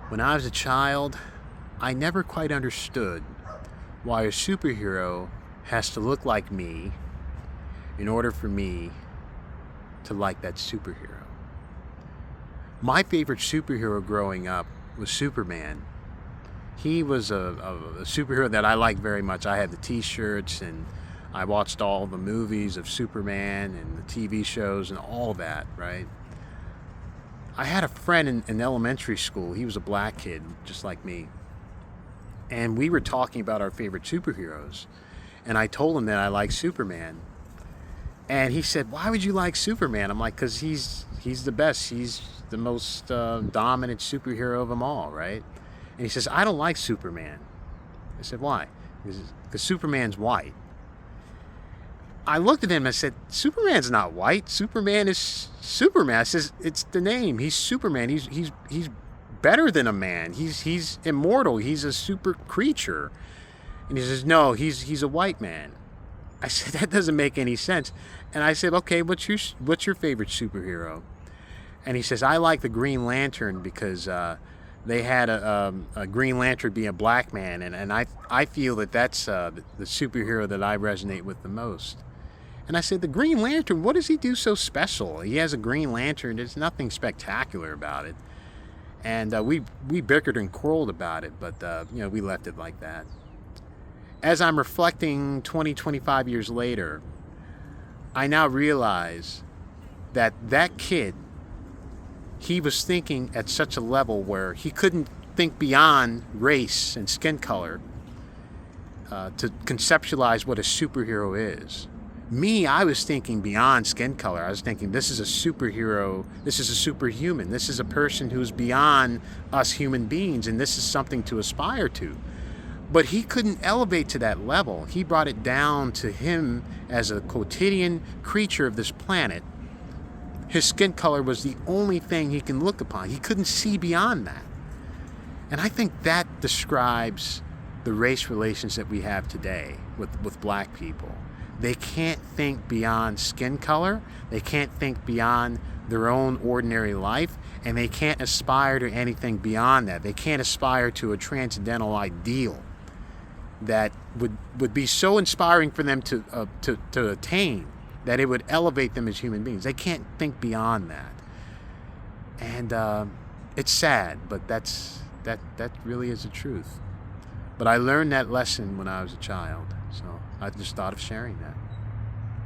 When I was a child, I never quite understood why a superhero has to look like me in order for me to like that superhero. My favorite superhero growing up was Superman. He was a superhero that I liked very much. I had the t-shirts and I watched all the movies of Superman and the TV shows and all that, right? I had a friend in elementary school. He was a black kid, just like me. And we were talking about our favorite superheroes. And I told him that I like Superman. And he said, "Why would you like Superman?" I'm like, "Because he's the best. He's the most dominant superhero of them all, right?" And he says, "I don't like Superman." I said, "Why?" Because Superman's white. I looked at him and I said, "Superman's not white. Superman is Superman." I says, "It's the name. He's Superman. He's better than a man. He's immortal. He's a super creature." And he says, "No, he's a white man." I said, "That doesn't make any sense." And I said, "Okay, what's your favorite superhero?" And he says, "I like the Green Lantern because they had a Green Lantern be a black man, and I feel that that's the superhero that I resonate with the most." And I said, "The Green Lantern, what does he do so special? He has a Green Lantern. There's nothing spectacular about it." And we bickered and quarreled about it, but we left it like that. As I'm reflecting 25 years later, I now realize that kid, he was thinking at such a level where he couldn't think beyond race and skin color to conceptualize what a superhero is. Me, I was thinking beyond skin color. I was thinking, this is a superhero, this is a superhuman, this is a person who's beyond us human beings, and this is something to aspire to. But he couldn't elevate to that level. He brought it down to him as a quotidian creature of this planet. His skin color was the only thing he can look upon. He couldn't see beyond that. And I think that describes the race relations that we have today with black people. They can't think beyond skin color. They can't think beyond their own ordinary life. And they can't aspire to anything beyond that. They can't aspire to a transcendental ideal that would be so inspiring for them to attain that it would elevate them as human beings. They can't think beyond that. And it's sad, but that really is the truth. But I learned that lesson when I was a child, so I just thought of sharing that.